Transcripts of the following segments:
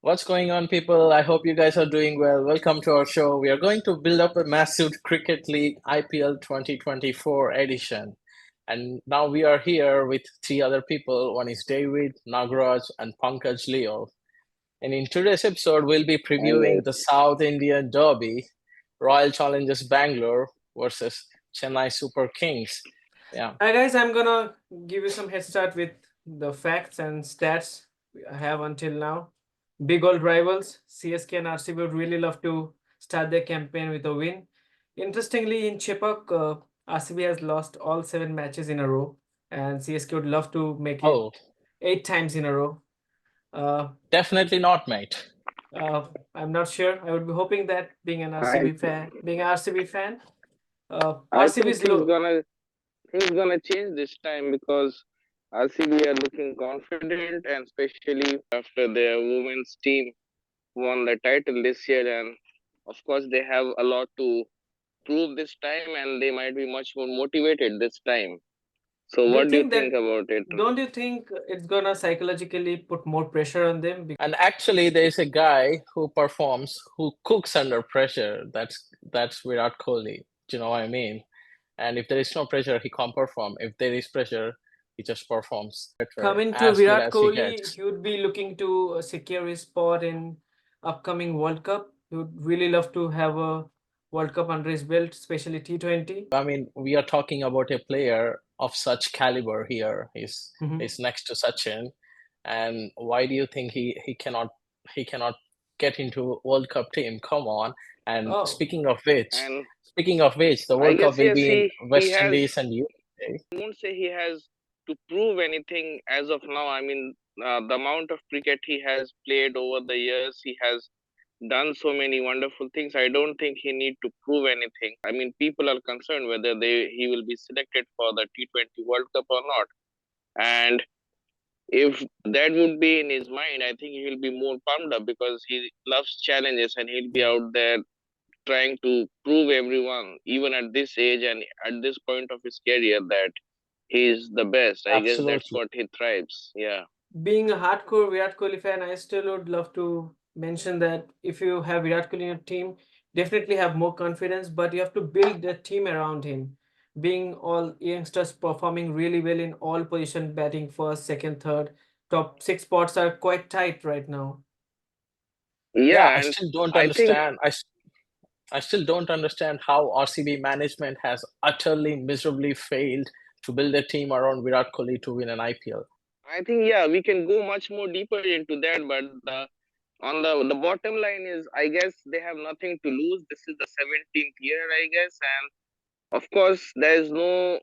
What's going on, people? I hope you guys are doing well. Welcome to our show. We are going to build up a massive Cricket League IPL 2024 edition. And now we are here with three other people. One is David, Nagraj, and Pankaj Leo. And in today's episode, we'll be And previewing the South Indian Derby, Royal Challengers Bangalore versus Chennai Super Kings. Yeah. Hi guys, I'm gonna give you some head start with the facts and stats I have until now. Big old rivals, CSK and RCB would really love to start their campaign with a win. Interestingly, in Chepak, RCB has lost all 7 matches in a row, and CSK would love to make it Oh, 8 times in a row. Uh, definitely not, mate. I'm not sure. I would be hoping that I being an RCB fan, I RCB think is low. things gonna change this time because RCB are looking confident, and especially after their women's team won the title this year, and of course they have a lot to prove this time, and they might be much more motivated this time. So Do you what do you think think that? about it? Don't you think it's gonna psychologically put more pressure on them? And actually, there is a guy who performs, who cooks under pressure. That's Virat Kohli. Do you know what I mean? And if there is no pressure, he can't perform. If there is pressure, he just performs better, Coming to as good Virat as he Kohli, gets. he would be looking to secure his spot in upcoming World Cup. He would really love to have a World Cup under his belt, especially T20. I mean, we are talking about a player of such caliber here. Mhm. He's next to Sachin, and why do you think he cannot get into World Cup team? Come on! And Oh, And speaking of which, the I World Cup guess will yes, be in he West has. Indies and USA. I won't say he has to prove anything as of now. I mean, the amount of cricket he has played over the years, he has done so many wonderful things. I don't think he need to prove anything. I mean, people are concerned whether he will be selected for the T20 World Cup or not. And if that would be in his mind, I think he will be more pumped up because he loves challenges and he'll be out there trying to prove everyone, even at this age and at this point of his career, that he's the best. I guess that's Absolutely. what he thrives. Yeah. being a hardcore Virat Kohli fan, I still would love to mention that if you have Virat Kohli in your team, definitely have more confidence, but you have to build the team around him. Being all youngsters performing really well in all position, batting first, second, third, top six spots are quite tight right now. Yeah, Yeah, and I think I still don't understand how RCB management has utterly miserably failed to build a team around Virat Kohli to win an IPL. yeah, we can go much more deeper into that, but the bottom line is, I guess they have nothing to lose. This is the 17th year, I guess, and of course there is no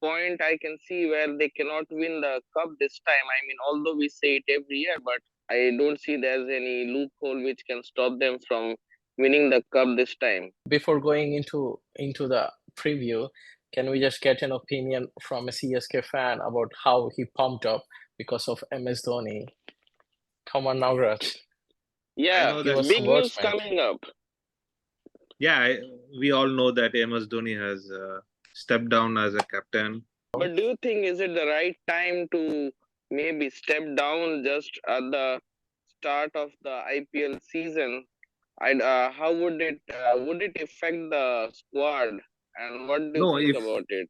point I can see where they cannot win the cup this time. I mean, although we say it every year, but I don't see there's any loophole which can stop them from winning the cup this time. Before going into the preview, can we just get an opinion from a CSK fan about how he pumped up because of MS Dhoni? Come on, Nagraj, I Yeah, know give that. us some big words, news mate. coming up. Yeah, we all know that MS Dhoni has stepped down as a captain. But do you think is it the right time to maybe step down just at the start of the IPL season? How would it affect the squad? And what do you No, think about it?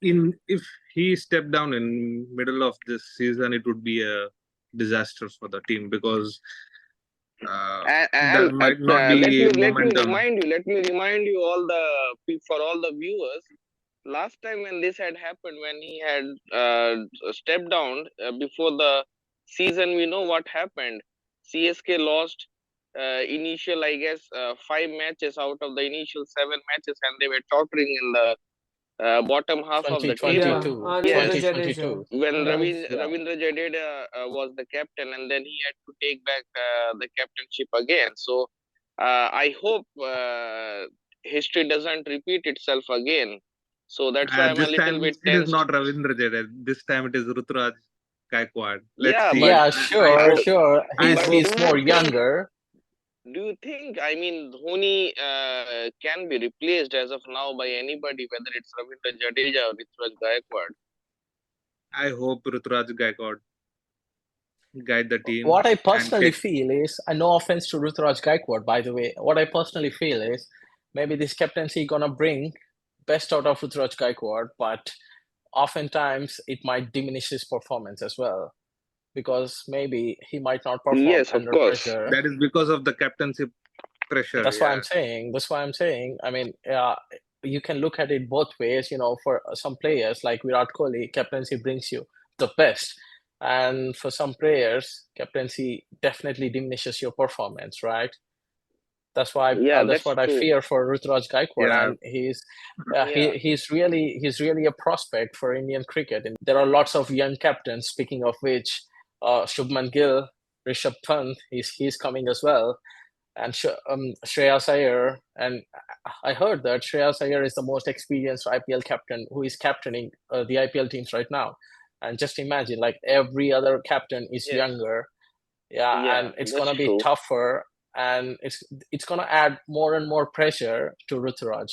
if he stepped down in middle of this season, it would be a disaster for the team because there might not be momentum. Let me remind you all the for all the viewers. Last time when this had happened, when he had stepped down before the season, we know what happened. CSK lost initial, I guess, 5 matches out of the initial 7 matches, and they were tottering in the bottom half of the table. Yeah, 2022, under the Yes, 2022. Jadeja. when Yes. Yeah. Ravindra Jadeja was the captain, and then he had to take back the captainship again. So I hope history doesn't repeat itself again. So that's why I'm a This little time bit it is tensed. not Ravindra Jadeja. This time it is Ruturaj Gaikwad. Let's Yeah, see. Yeah, I sure, but sure. I He's but hope. he's more younger. do you think? I mean, Dhoni can be replaced as of now by anybody, whether it's Ravindra Jadeja or Rituraj Gaikwad. I hope Ruturaj Gaikwad. guide the team. What I and personally get feel is, and no offense to Ruturaj Gaikwad, by the way, what I personally feel is maybe this captaincy gonna bring best out of Ruturaj Gaikwad, but oftentimes it might diminish his performance as well because maybe he might not perform Yes, of under course. pressure. that is because of the captaincy pressure. That's why Yeah, I'm saying. That's why I'm saying. I mean, you can look at it both ways. You know, for some players like Virat Kohli, captaincy brings you the best, and for some players, captaincy definitely diminishes your performance, right? Yeah, That's that's what I true. fear for Ruturaj Gaikwad, yeah. and Yeah, he's really a prospect for Indian cricket. And there are lots of young captains. Speaking of which, Shubman Gill, Rishabh Pant, he's coming as well, and Shreyas Iyer. And I heard that Shreyas Iyer is the most experienced IPL captain who is captaining the IPL teams right now. And just imagine, like every other captain is yes, younger, yeah, yeah, and it's that's gonna be true. tougher, and it's gonna add more and more pressure to Ruturaj.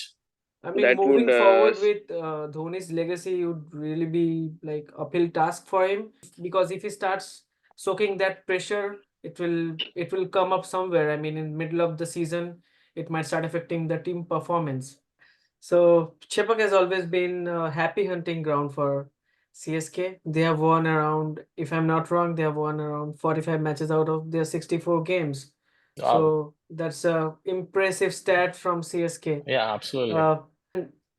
I mean, That would moving forward with Dhoni's legacy would really be like uphill task for him because if he starts soaking that pressure, it will come up somewhere. I mean, in middle of the season, it might start affecting the team performance. So Chepak has always been a happy hunting ground for CSK. They have won around, if I'm not wrong, they have won around 45 matches out of their 64 games. Wow. So that's a impressive stat from CSK. Yeah, absolutely. Uh,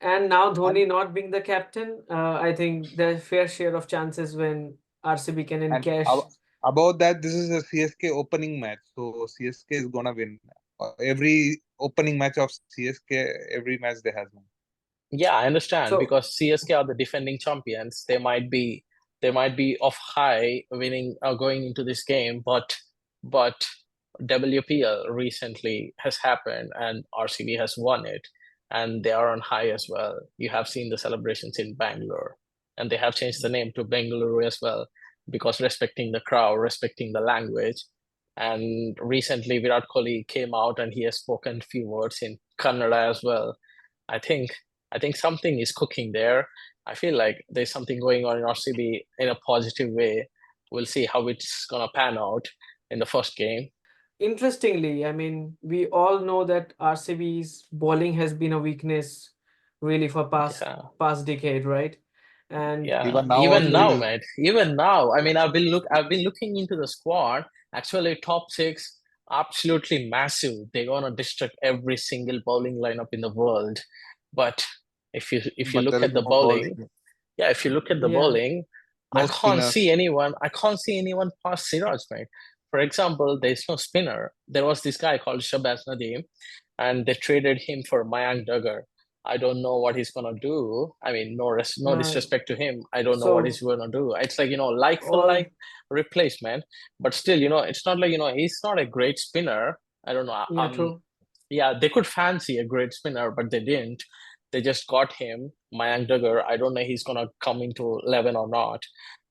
and now And Dhoni not being the captain, I think there's fair share of chances when RCB can and encash. about that, this is a CSK opening match, so CSK is gonna win. Every opening match of CSK, every match they has won. Yeah, I understand So because CSK are the defending champions. They might be off high winning going into this game, but WPL recently has happened and RCB has won it, and they are on high as well. You have seen the celebrations in Bangalore, and they have changed the name to Bengaluru as well because respecting the crowd, respecting the language. And recently Virat Kohli came out and he has spoken few words in Kannada as well. I think I think something is cooking there. I feel like there's something going on in RCB in a positive way. We'll see how it's gonna pan out in the first game. interestingly, I mean, we all know that RCB's bowling has been a weakness really for Yeah, past decade, right? And yeah. Even now Even now, only, mate. Even now. I mean, I've been looking into the squad. Actually, top six, absolutely massive. They're gonna distract every single bowling lineup in the world. But if you but look there is at the no bowling, bowling, yeah, if you look at the yeah, bowling, I no can't see spinners. anyone. I can't see anyone past Siraj, mate. For example, there's no spinner. There was this guy called Shabazz Nadeem, and they traded him for Mayank Duggar. I don't know what he's gonna do. I mean, no uh, disrespect to him. I don't know what he's so gonna do. It's like like for all like replacement, but still, it's not like he's not a great spinner. I don't know. yeah, true. Yeah, they could fancy a great spinner, but they didn't. They just got him, Mayank Duggar. I don't know if he's gonna come into 11 or not.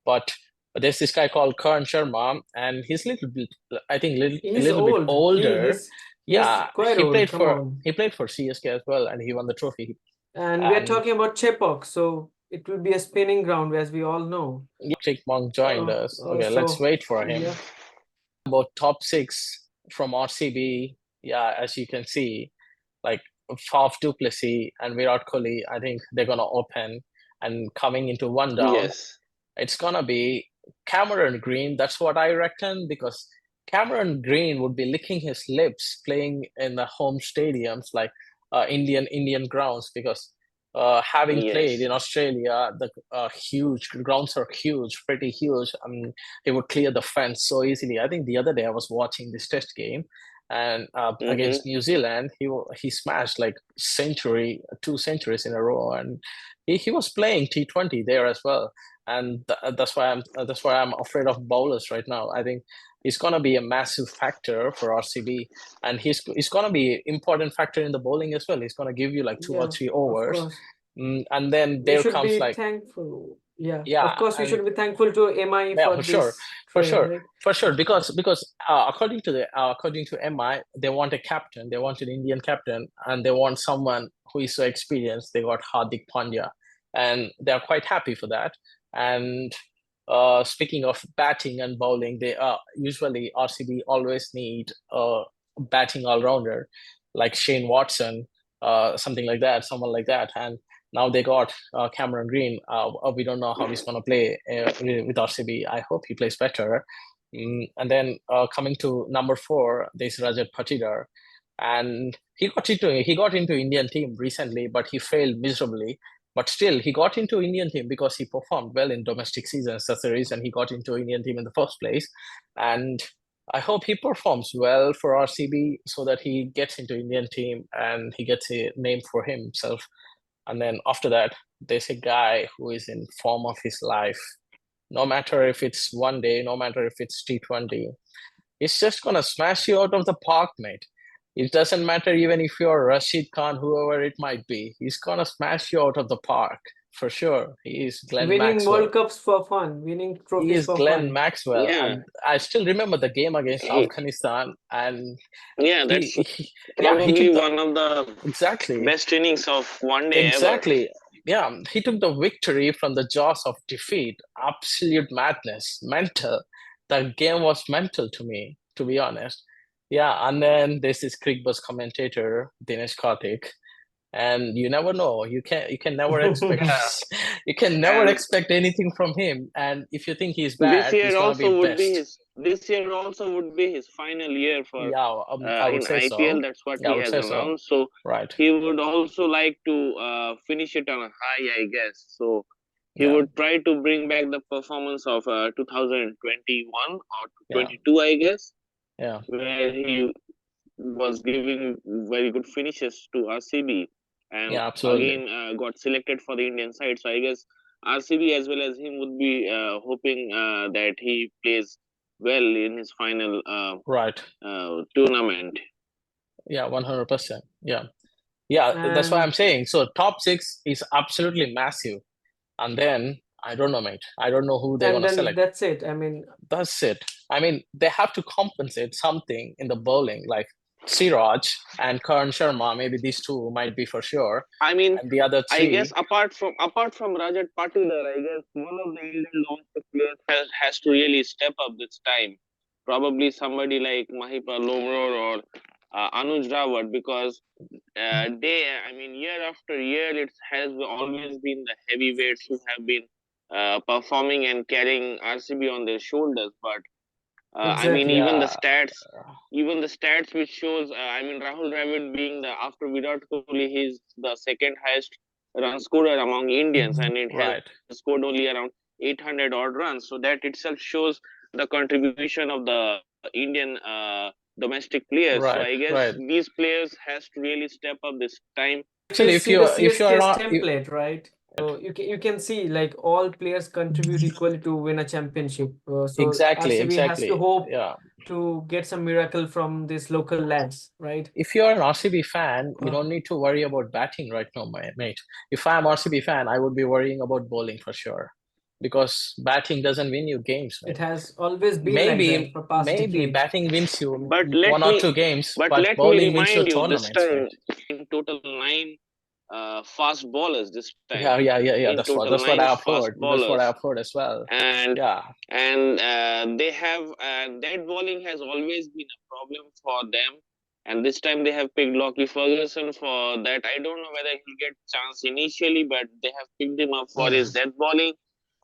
But there's this guy called Karan Sharma, and he's little bit, I think, a He's little bit old. older. He's Yeah, quite he old. played Come for on. he played for CSK as well, and he won the trophy. And we are And talking about Chepauk, so it will be a spinning ground, as we all know. Jake Monk joined us. Okay, let's So wait for him. yeah, About top six from RCB, yeah, as you can see, like Faf du Plessis and Virat Kohli, I think they're gonna open and coming into one down. Yes. It's gonna be Cameron Green. That's what I reckon because Cameron Green would be licking his lips playing in the home stadiums like Indian grounds because having played Yes. in Australia, the huge grounds are huge, pretty huge. I mean, he would clear the fence so easily. I think the other day I was watching this test game, and Mm-hmm. against New Zealand, he smashed like two centuries in a row, and he was playing T20 there as well, and that's why I'm afraid of bowlers right now. I think he's gonna be a massive factor for RCB, and he's gonna be important factor in the bowling as well. He's gonna give you like two or yeah, three of overs, course. and then We there should comes be like thankful. Yeah, of yeah, course, we and should be thankful to MI yeah, for for sure, this for trade, sure, right? for sure. Because according to MI, they want a captain. They want an Indian captain, and they want someone who is so experienced. They got Hardik Pandya, and they are quite happy for that. And speaking of batting and bowling, they usually RCB always need a batting all-rounder like Shane Watson, something like that, someone like that. And now they got Cameron Green. We don't know how he's going to play with RCB. I hope he plays better. And then coming to number 4, there's Rajat Patidar, and he got into Indian team recently, but he failed miserably. But still, he got into Indian team because he performed well in domestic seasons. That's the reason he got into Indian team in the first place. And I hope he performs well for RCB so that he gets into Indian team and he gets a name for himself. And then after that, there's a guy who is in form of his life. No matter if it's one day, no matter if it's T20, he's just gonna smash you out of the park, mate. It doesn't matter even if you're Rashid Khan, whoever it might be. He's gonna smash you out of the park for sure. He is Glenn Winning Maxwell. World Cups for fun, winning He trophies is for Glenn fun. Maxwell, Yeah. and I still remember the game against He- Afghanistan, and Yeah, he, that's he probably took the one of the exactly best innings of one day ever. exactly yeah, he took the victory from the jaws of defeat. Absolute madness, mental. The game was mental to me, to be honest. Yeah, and then there's this Crickbuzz commentator, Dinesh Karthik, and you never know. You can never expect Yeah. you can never And expect anything from him. And if you think he's this bad, year he's gonna be also would be best. his this year also would be his final year for Yeah, I would in say IPL. so. That's what Yeah, I he would has say so. announced. So Right. he would also like to finish it on a high, I guess. So he Yeah, would try to bring back the performance of 2021 or yeah, 22, I guess, yeah, where he was giving very good finishes to RCB, and yeah, absolutely. again got selected for the Indian side. So I guess RCB as well as him would be hoping that he plays well in his final Right. tournament. Yeah, 100%. Yeah. Yeah, that's why I'm And saying. So top 6 is absolutely massive. And then I don't know, mate. I don't know who they're and gonna then select. that's it. I mean, That's it. I mean, they have to compensate something in the bowling, like Siraj and Karan Sharma. Maybe these two might be for sure. I mean, And the other I guess 3, apart from Rajat Patidar, I guess one of the Indian domestic players has to really step up this time. Probably somebody like Mahipa Lomror or Anuj Rawat, because I mean, year after year, it has always been the heavyweights who have been performing and carrying RCB on their shoulders. But I mean, exactly. even the stats which shows, I mean, Rahul Dravid being the after Virat Kohli, he's the second highest run scorer among Indians, and it has right. scored only around 800 odd runs. So that itself shows the contribution of the Indian domestic players. So Right, I guess right. these players has to really step up this time. Actually, You if see the you are CSK's not template, right? So you can see like all players contribute equally to win a championship. So exactly, RCB has to exactly. hope Yeah. to get some miracle from these local lads, right? If you're an RCB fan, you Uh, don't need to worry about batting right now, mate. If I'm RCB fan, I would be worrying about bowling for sure, because batting doesn't win you games, It mate. has always been like that Maybe for past maybe decade. batting wins you But let 1 or 2 games, but but let me bowling wins you remind you, this tournaments, time mate. in total 9 fast bowlers this time. Yeah. In That's total what 9 I've fast heard. That's what bowlers, I've heard as well. and Yeah, they have that bowling has always been a problem for them. And this time they have picked Lockie Ferguson for that. I don't know whether he'll get chance initially, but they have picked him up for his death bowling.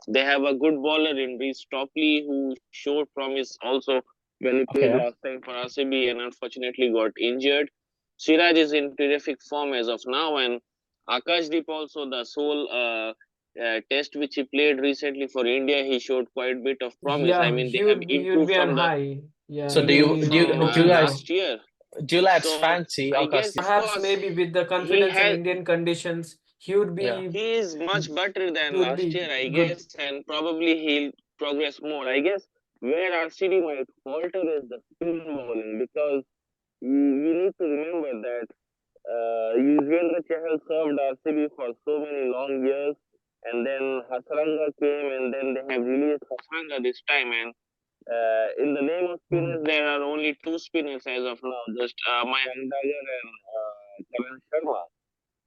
They have a good bowler in Reece Topley who showed promise also when he played okay. last time for RCB and unfortunately got injured. Siraj is in terrific form as of now, and Akashdeep also, the sole test which he played recently for India, he showed quite a bit of promise. I Yeah, mean, they have he would improved be on from the high. Yeah, So he would be do you hoping guys for. last year. So fancy I guess, Akash? of Perhaps course, maybe with the he confidence in has Indian conditions, Yeah. he is much better he than would last be year, I good. guess, and probably he'll progress more. I guess where RCD might falter is the spin bowling, because you need to remember that Yuzvendra Chahal served RCB for so many long years, and then Hasranga came, and then they have released Hasranga this time. And in the name of spinners, there are only 2 spinners as of now, just Mayank Dagger and Karan Sharma.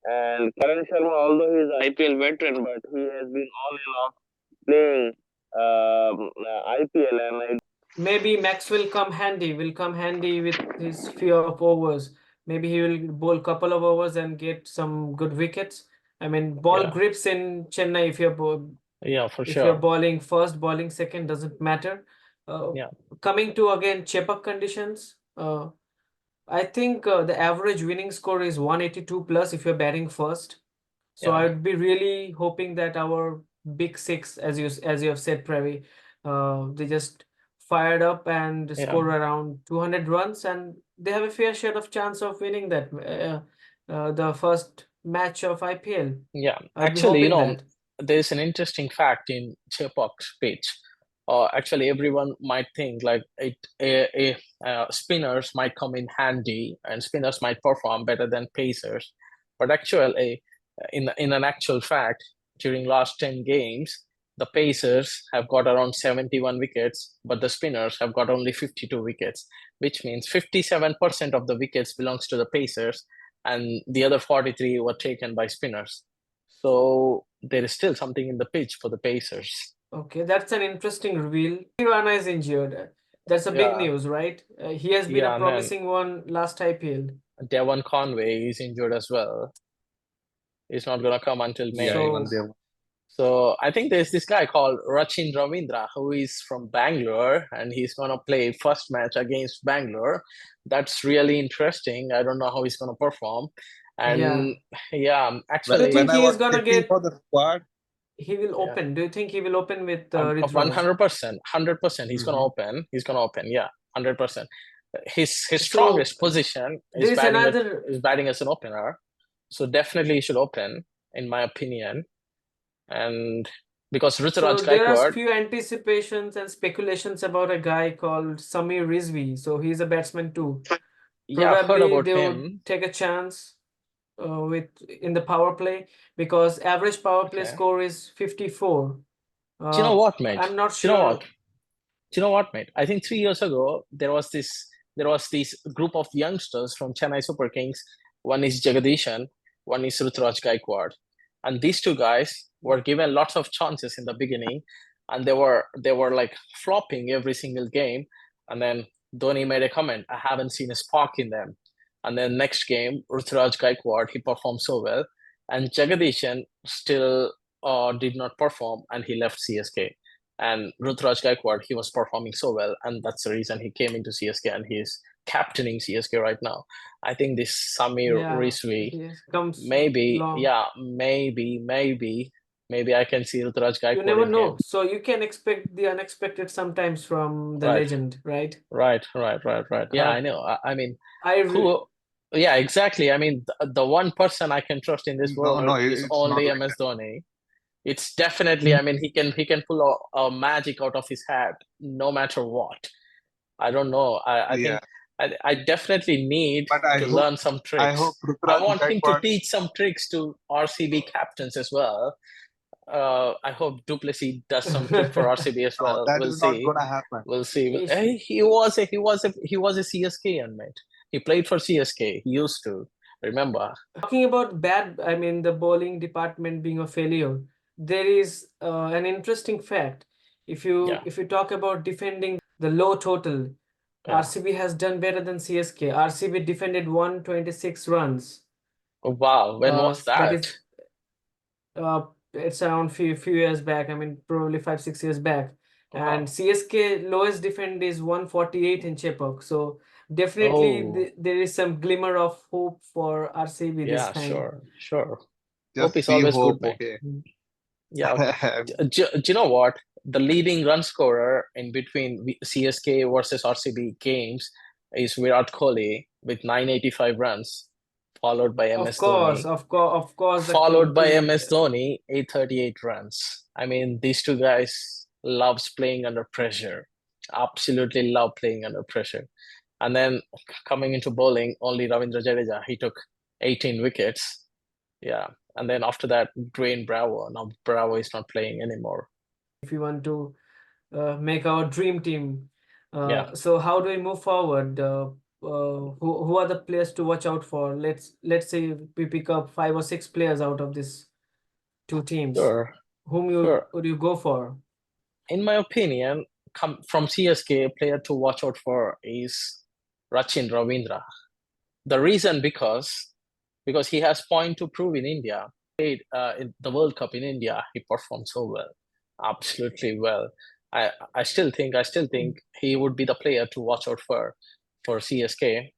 And Karan Sharma, although he is an IPL veteran, but he has been on and off playing IPL, and I Maybe Max will come handy. Will come handy with his few of overs. Maybe he will bowl couple of overs and get some good wickets. I mean, ball Yeah, grips in Chennai. yeah, for If you're sure. bowling first, bowling second doesn't matter. Yeah, Coming to again Chepak conditions. I think the average winning score is 182 plus if you're batting first. So yeah, I'd be really hoping that our big six, as you have said, Pravi, they just fired up and yeah, score around 200 runs, and they have a fair share of chance of winning that the first match of IPL. yeah. I'd be Actually, hoping that. there's an interesting fact in Chepok's pitch. Actually, everyone might think like spinners might come in handy and spinners might perform better than pacers, but actually, in an actual fact, during last 10 games, the pacers have got around 71 wickets, but the spinners have got only 52 wickets, which means 57% of the wickets belongs to the pacers, and the other 43 were taken by spinners. So there is still something in the pitch for the pacers. Okay, that's an interesting reveal. Rana is injured. That's a big Yeah, news, right? He has been a yeah, and then promising one last IPL. Devon Conway is injured as well. He's not gonna come until Yeah, May. even So there. So I think there's this guy called Rachin Ravindra who is from Bangalore and he's gonna play first match against Bangalore. That's really interesting. I don't know how he's gonna perform. yeah, And yeah, do you actually, When think I he is was gonna checking get? for the squad, He will yeah, open. Do you think he will open with Rituraj? 100%, 100%. He's gonna Mhm. open. He's gonna open. Yeah, 100%. His So strongest position there is another. is batting as an opener. So definitely he should open, in my opinion. And because So Ruturaj there are Gaikwad, few anticipations and speculations about a guy called Samir Rizvi. So he's a batsman too. yeah, I've heard Probably about they would him. take a chance with in the power play because average power play Okay. score is 54. Do you know what, mate? I'm not Do you know what? sure. Do you know what, mate? I think 3 years ago there was this group of youngsters from Chennai Super Kings. One is Jagadishan, one is Ruturaj Gaikwad, and these two guys were given lots of chances in the beginning, and they were like flopping every single game. And then Dhoni made a comment, "I haven't seen a spark in them." And then next game, Ruturaj Gaikwad he performed so well, and Jagadishan still did not perform, and he left CSK. And Ruturaj Gaikwad, he was performing so well, and that's the reason he came into CSK, and he's captaining CSK right now. I think this Samir Yeah, Rizvi, he comes maybe, long. yeah, maybe I can see Ruturaj You Gaikwad never in him. know. So you can expect the unexpected sometimes from the Right, legend, right? right. Yeah, Uh, I know. I mean, I re who? Yeah, exactly. I mean, the one person I can trust in this no, no, world is it's not only like MS that. Dhoni. It's definitely. I mean, he can pull a magic out of his hat no matter what. I don't know. I Yeah, think I definitely need but to learn some I hope tricks. I Ruturaj want him to Gaikwad. teach some tricks to RCB captains as well. I hope Duplessis does some trick for RCB as No, well. that We'll is not see. gonna happen. We'll see. Ish. Hey, he was a CSK mate. He played for CSK. He used to remember. Talking about bad, I mean the bowling department being a failure. There is an interesting fact. Yeah, If you talk about defending the low total, yeah. RCB has done better than CSK. RCB defended 126 runs. Oh, wow. When was That that? is it's around few years back. I mean probably 5 6 years back. And Wow. CSK lowest defend is 148 in Chepauk. So definitely Oh, there is some glimmer of hope for RCB this yeah. time. Sure. Hope Just is see always good, hope, mate. okay? Yeah. Do you know what? The leading run scorer in between CSK versus RCB games is Virat Kohli with 985 runs, followed by MS Dhoni, Of course, the followed by king. MS Dhoni, 838 runs. I mean, these two guys loves playing under pressure. Absolutely love playing under pressure. And then coming into bowling, only Ravindra Jadeja, he took 18 wickets. Yeah. And then after that, Dwayne Bravo. Now Bravo is not playing anymore. If we want to make our dream team, Yeah. so how do we move forward? Who are the players to watch out for? Let's say we pick up 5 or 6 players out of these two teams. Sure. Whom Sure. would you go for? in my opinion, from CSK, player to watch out for is Rachin Ravindra. The reason because he has point to prove in India. Played in the World Cup in India, he performed so well, absolutely well. I still think he would be the player to watch out for CSK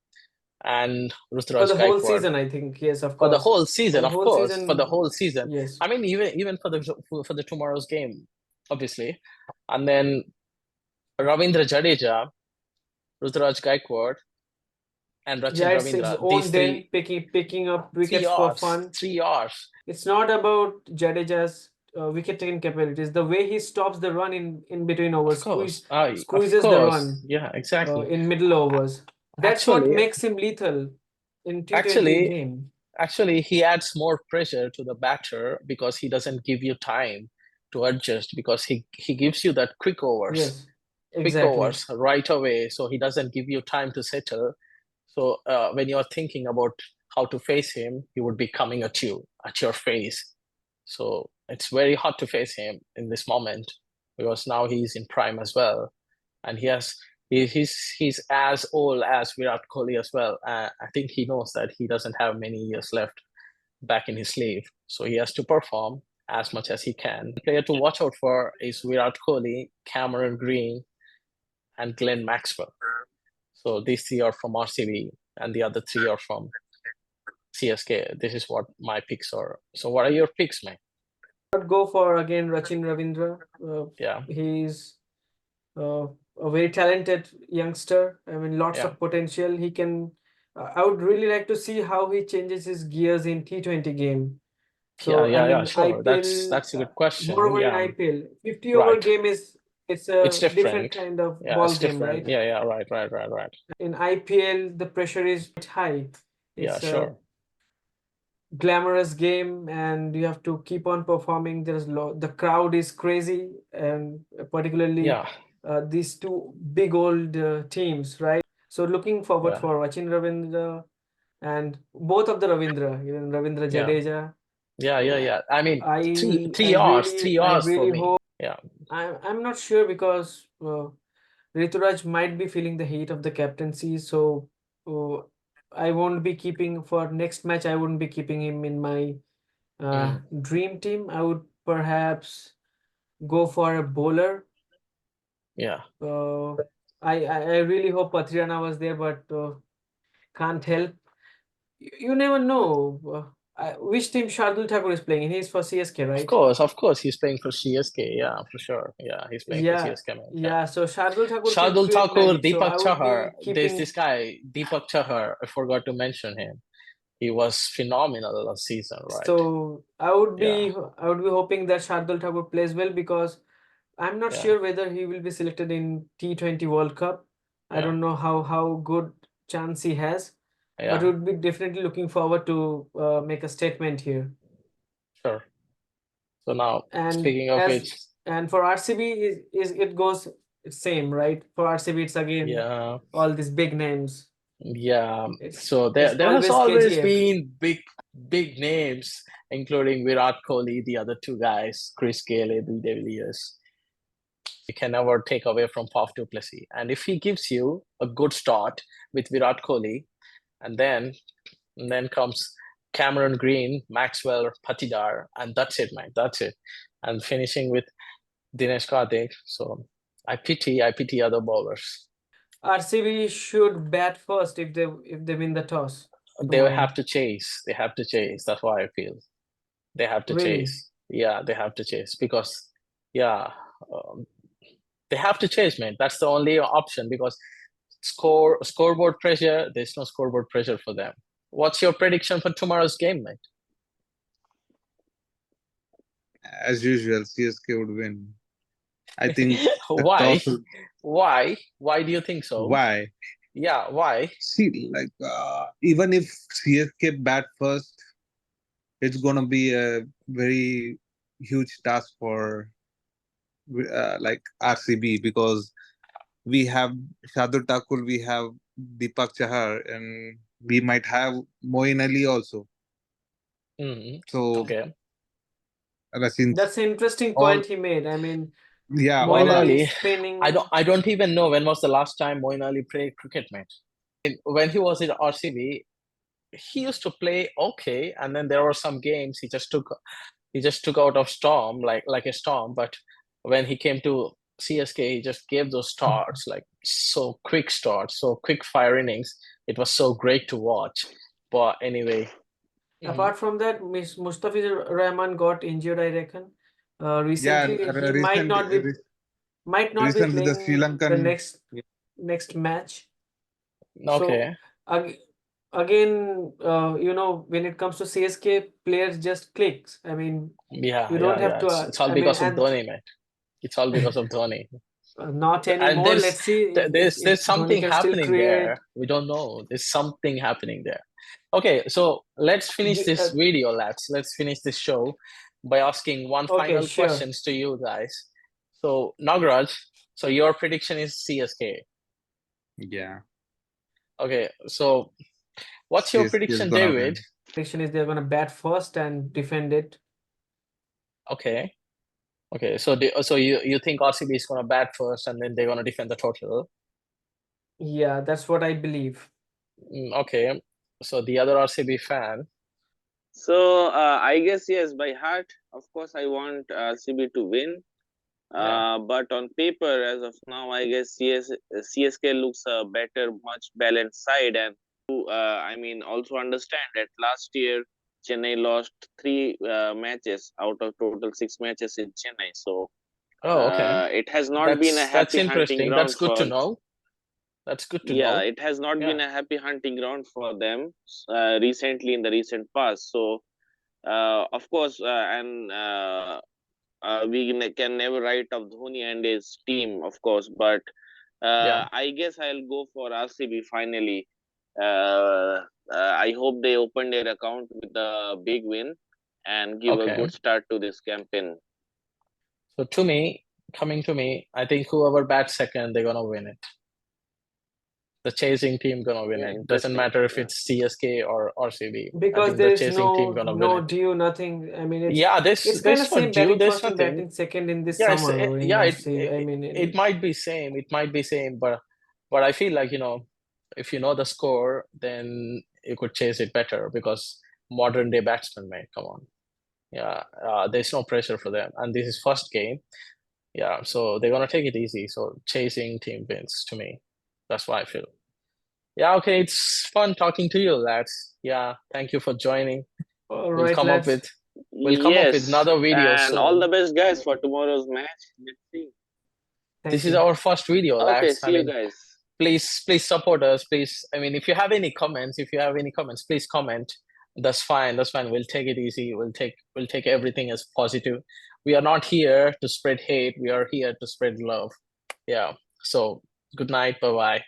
and For Ruturaj the whole Gaikwad season, I think, yes, of for the course. whole For season, the of whole course, for the season, whole season. yes. I mean, even for the tomorrow's game, obviously, and then Ravindra Jadeja, Ruturaj Gaikwad, and Yeah, Rachin it's his Ravindra. own These den, picking up three wickets for fun. 3 hours. It's not about Jadeja's wicket taking capabilities. The way he stops the run in between overs, Of course, squeezes the run yeah, exactly. in middle overs. That's what Actually, makes him lethal in T20 actually, game. actually, he adds more pressure to the batter because he doesn't give you time to adjust because he gives you that quick overs. Yes, Quick exactly. overs right away, so he doesn't give you time to settle. So when you're thinking about how to face him, he would be coming at you, at your face. So it's very hard to face him in this moment because now he's in prime as well, and he's as old as Virat Kohli as well. I think he knows that he doesn't have many years left back in his sleeve, so he has to perform as much as he can. Player to watch out for is Virat Kohli, Cameron Green, and Glenn Maxwell. So these three are from RCB, and the other three are from CSK. This is what my picks are. So what are your picks, man? I'd go for again Rachin Ravindra. Yeah, He's a very talented youngster. I mean, lots yeah, of potential. He can. I would really like to see how he changes his gears in T20 game. So yeah, sure. IPL, That's a good question. moreover in Yeah, IPL, 50 over right. game it's It's a different different. kind of Yeah, ball it's game, different. right? Yeah, right. In IPL, the pressure is high. Yeah, It's a sure. glamorous game, and you have to keep on performing. The crowd is crazy, and particularly Yeah, these two big old teams, right? So looking forward yeah, for Rachin Ravindra and both of the Ravindra, even Ravindra yeah, Jadeja. yeah. I mean, I 3 hours for really me. hope. Yeah, I'm not sure because Rituraj might be feeling the heat of the captaincy, so uh, I won't be keeping for next match. I wouldn't be keeping him in my dream team. I would perhaps go for a bowler. yeah. I really hope Patriana was there, but can't help. You never know. Which team Shardul Thakur is playing? He's for CSK, right? Of course, he's playing for CSK. Yeah, for sure. Yeah, he's playing for Yeah, CSK, man. Yeah. yeah. So Shardul Thakur can Shardul create Thakur, magic. So Deepak I would Chahar. be There's keeping. this guy, Deepak Chahar. I forgot to mention him. He was phenomenal last season, right? So I would be hoping that Shardul Thakur plays well because I'm not Yeah. sure whether he will be selected in T20 World Cup. I don't know how good chance he has, but Yeah, would be definitely looking forward to make a statement here. sure. So now, And speaking of which, and for RCB is it goes same, right? For RCB it's again yeah, all these big names. yeah. It's So it's there has always always KGF. been big names, including Virat Kohli, the other two guys, Chris Gayle, Abel de Villiers. You can never take away from Faf du Plessis. And if he gives you a good start with Virat Kohli, and then comes Cameron Green, Maxwell, Patidar, and that's it, man. That's it. And finishing with Dinesh Karthik. So I pity other bowlers. RCB should bat first if they win the toss They tomorrow. have to chase. They have to chase. That's what I feel. They have to Really? chase. Yeah, they have to chase because, yeah, they have to chase, man. That's the only option because scoreboard pressure. There's no scoreboard pressure for them. What's your prediction for tomorrow's game, mate? As usual, CSK would win. I think the Why? toss will. Why do you think so? Why? Yeah, why? See, like even if CSK bat first, it's gonna be a very huge task for like RCB because we have Shardul Thakur, we have Deepak Chahar, and we might have Moeen Ali also. Mm-hmm. So Okay. since That's an interesting all point he made. I mean, Yeah, Moeen all are. Ali Ali, spinning. I don't even know when was the last time Moeen Ali played cricket match. When he was in RCB, he used to play okay, and then there were some games he just took out of storm like a storm. But when he came to CSK, he just gave those starts like so quick starts, so quick fire innings. It was so great to watch. But anyway, Apart from that, Miss Mustafiz Rahman got injured, I reckon. Yeah, Recently, he might not be recently the Sri playing the Lankan. next match. So okay, ag again, when it comes to CSK, players just clicks. I mean, yeah, you don't yeah, have yeah. to. It's all I mean, because of and Dhoni, mate. It's all because of Dhoni. not And anymore. Let's see if there's Dhoni something can still happening create. there. We don't know. There's something happening there. Okay, so let's finish Gi- this uh, video, lads. Let's finish this show by asking one okay, final sure. questions to you guys. So Nagraj, so your prediction is CSK. Yeah, Okay, so what's your CSK is prediction, gonna David? win. Prediction is they're gonna bat first and defend it. Okay, okay. So so you think RCB is gonna bat first and then they're gonna defend the total? Yeah, that's what I believe. Okay. So the other RCB fan. So I guess yes, by heart, of course, I want RCB to win. Yeah. But on paper, as of now, I guess CSK looks a better, much balanced side, and I mean, also understand that last year Chennai lost three matches out of total six matches in Chennai. So Oh, okay. it has not been a That's happy hunting interesting. That's ground good to for. know. That's good to Yeah, know. it has not been Yeah. a happy hunting ground for them recently in the recent past. So of course, and we can never write off Dhoni and his team, of course, but Yeah. I guess I'll go for RCB finally. Uh, I hope they open their account with a big win and give a Okay. good start to this campaign. So to me, coming to me, I think whoever bats second, they're gonna win it. The chasing team gonna win Yeah, it. Doesn't interesting. matter if Yeah. it's CSK or RCB. I Because think the there is chasing team gonna win no it. due, nothing. I mean, Yeah, it's kind there's of no same due. batting There's first and nothing. batting second in this Yeah, summer in yeah. RC. I mean, It might be same. It might be same, but I feel like if you know the score, then you could chase it better because modern day batsmen, mate. Come on. Yeah, there's no pressure for them, and this is first game. Yeah, so they're gonna take it easy. So chasing team wins to me. That's why I feel. Yeah, okay, it's fun talking to you, lads. Yeah, thank you for joining. all We'll right, come up lads. with Yes, another video and all the soon. best, guys, for tomorrow's match. Let's see. This Thank is you. our first video, Okay, lads. I see you mean, guys. please support us. Please, I mean, if you have any comments, please comment. That's fine. That's fine. We'll take it easy. We'll take everything as positive. We are not here to spread hate. We are here to spread love. Yeah. So good night. Bye bye.